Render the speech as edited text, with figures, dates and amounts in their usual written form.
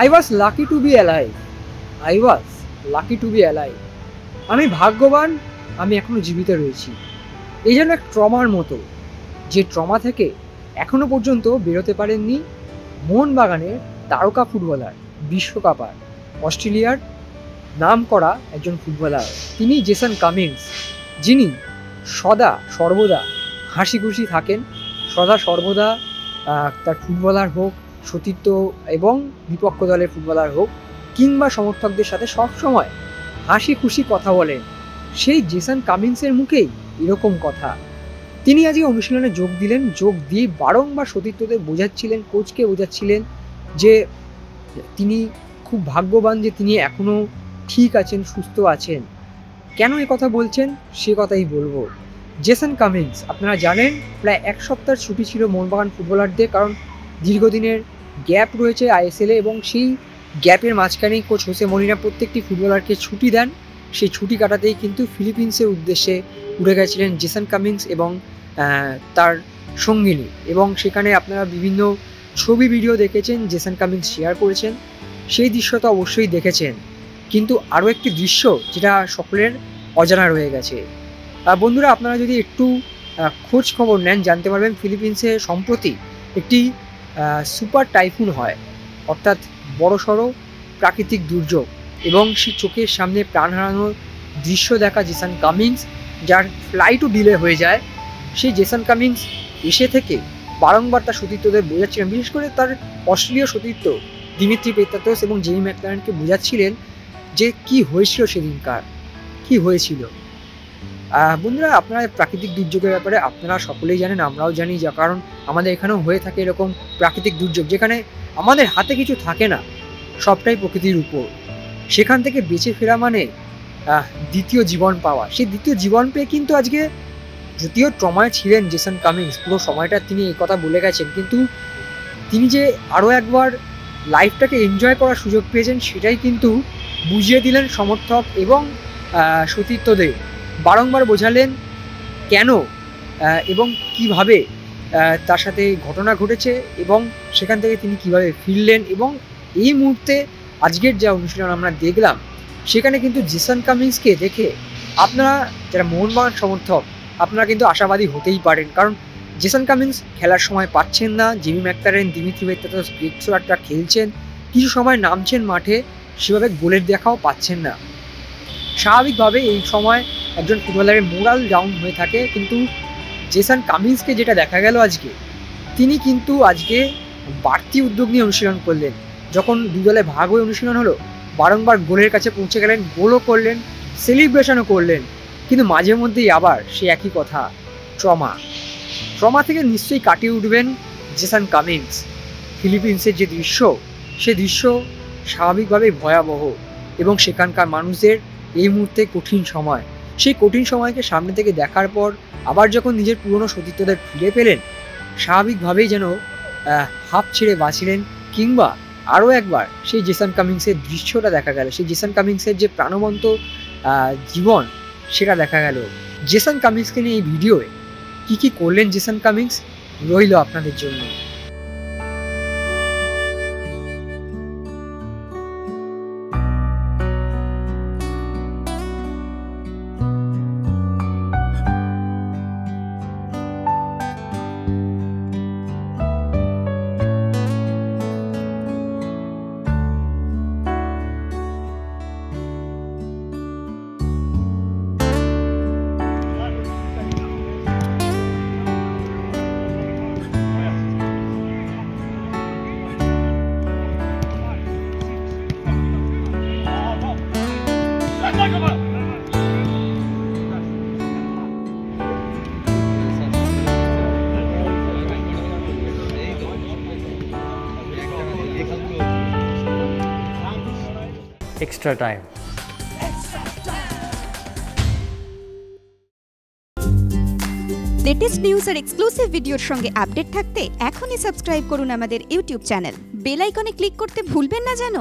I was lucky to be alive. I was lucky to be alive. আমি ভাগ্যবান আমি এখনো জীবিত রয়েছি। এই যেন এক ট্রমার মতো, যে ট্রমা থেকে এখনো পর্যন্ত বেরোতে পারেননি মোহনবাগানের তারকা ফুটবলার, বিশ্বকাপার অস্ট্রেলিয়ার নাম করা একজন ফুটবলার, তিনি জেসন কামিন্স, যিনি সদা সর্বদা হাসি খুশি থাকেন, সদা সর্বদা তার ফুটবলার হোক, সতীর্থ এবং বিপক্ষ দলের ফুটবলার হোক কিংবা সমর্থকদের সাথে সবসময় হাসি খুশি কথা বলেন। সেই জেসন কামিন্সের মুখেই এরকম কথা। তিনি আজকে অনুশীলনে যোগ দিলেন, যোগ দিয়ে বারংবার সতীর্থদের বোঝাচ্ছিলেন, কোচকে বোঝাচ্ছিলেন যে তিনি খুব ভাগ্যবান যে তিনি এখনও ঠিক আছেন, সুস্থ আছেন। কেন এ কথা বলছেন সে কথাই বলবো। জেসন কামিন্স, আপনারা জানেন প্রায় এক সপ্তাহের ছুটি ছিল মোহনবাগান ফুটবলারদের, কারণ দীর্ঘদিনের গ্যাপ রয়েছে আইএসএলে এবং সেই গ্যাপের মাঝখানেই কোচ হোসে মলিনা প্রত্যেকটি ফুটবলারকে ছুটি দেন। সেই ছুটি কাটাতেই কিন্তু ফিলিপিন্সের উদ্দেশ্যে উড়ে গেছিলেন জেসন কামিন্স এবং তার সঙ্গিনী, এবং সেখানে আপনারা বিভিন্ন ছবি ভিডিও দেখেছেন, জেসন কামিন্স শেয়ার করেছেন, সেই দৃশ্যটা অবশ্যই দেখেছেন। কিন্তু আরও একটি দৃশ্য যেটা সকলের অজানা রয়ে গেছে। বন্ধুরা, আপনারা যদি একটু খোঁজ খবর নেন জানতে পারবেন ফিলিপিন্সে সম্প্রতি একটি সুপার টাইফুন হয়, অর্থাৎ বড়সড় প্রাকৃতিক দুর্যোগ, এবং সেই চোখের সামনে প্রাণ হারানোর দৃশ্য দেখা জেসন কামিন্স, যার ফ্লাইটও ডিলে হয়ে যায়। সেই জেসন কামিন্স এসে থেকে বারংবার তার সতীর্থদের বোঝাচ্ছিলেন, বিশেষ করে তার অস্ট্রেলীয় সতীর্থ দিমিত্রি পেত্রাতোস এবং জেমি ম্যাকলারেনকে বোঝাচ্ছিলেন যে কি হয়েছিল সেদিনকার, কি হয়েছিল। বন্ধুরা, আপনারা প্রাকৃতিক দুর্যোগের ব্যাপারে আপনারা সকলেই জানেন, আমরাও জানি, যা কারণ আমাদের এখানেও হয়ে থাকে এরকম প্রাকৃতিক দুর্যোগ, যেখানে আমাদের হাতে কিছু থাকে না, সবটাই প্রকৃতির উপর। সেখান থেকে বেঁচে ফেরা মানে দ্বিতীয় জীবন পাওয়া। সেই দ্বিতীয় জীবন পেয়ে কিন্তু আজকে, যদিও ট্রমায় ছিলেন জেসন কামিন্স, পুরো সময়টা তিনি এই কথা বলে গেছেন, কিন্তু তিনি যে আরও একবার লাইফটাকে এনজয় করার সুযোগ পেয়েছেন সেটাই কিন্তু বুঝিয়ে দিলেন সমর্থক এবং সতীর্থদের। বারংবার বোঝালেন কেন এবং কিভাবে তার সাথে ঘটনা ঘটেছে এবং সেখান থেকে তিনি কিভাবে ফিরলেন। এবং এই মুহূর্তে আজকের যে অনুশীলন আমরা দেখলাম, সেখানে কিন্তু জেসন কামিন্সকে দেখে আপনারা যারা মোহনবাগান সমর্থক, আপনারা কিন্তু আশাবাদী হতেই পারেন, কারণ জেসন কামিন্স খেলার সময় পাচ্ছেন না, Jamie Maclaren, Dimitri Petratos, Greg সোরাটরা খেলছেন, কিছু সময় নামছেন মাঠে, সেভাবে গোলের দেখাও পাচ্ছেন না। স্বাভাবিকভাবে এই সময় একজন ফুটবলারের মোরাল ডাউন হয়ে থাকে, কিন্তু জেসন কামিন্সকে যেটা দেখা গেল আজকে, তিনি কিন্তু আজকে বাড়তি উদ্যোগ নিয়ে অনুশীলন করলেন। যখন দুই দলে ভাগ হয়ে অনুশীলন হলো, বারংবার গোলের কাছে পৌঁছে গেলেন, গোলও করলেন, সেলিব্রেশনও করলেন, কিন্তু মাঝে মধ্যেই আবার সে একই কথা, ট্রমা থেকে নিশ্চয়ই কাটিয়ে উঠবেন জেসন কামিন্স। ফিলিপিন্সের যে দৃশ্য, সে দৃশ্য স্বাভাবিকভাবেই ভয়াবহ, এবং সেখানকার মানুষদের এই মুহূর্তে কঠিন সময়, সেই কঠিন সময়কে সামনে থেকে দেখার পর আবার যখন নিজের পুরনো সতীর্থদের ফিরে পেলেন, স্বাভাবিকভাবেই যেন হাঁপ ছেড়ে বাঁচিলেন, কিংবা আরও একবার সেই জেসন কামিন্সের দৃশ্যটা দেখা গেল, সেই জেসন কামিন্সের যে প্রাণবন্ত জীবন সেটা দেখা গেল। জেসন কামিন্সকে নিয়ে এই ভিডিওয়ে কী করলেন জেসন কামিন্স রইল আপনাদের জন্য। Extra time. লেটেস্ট নিউজ আর এক্সক্লুসিভ ভিডিওর সঙ্গে আপডেট থাকতে এখনই সাবস্ক্রাইব করুন আমাদের ইউটিউব চ্যানেল। বেল আইকনে ক্লিক করতে ভুলবেন না যেন।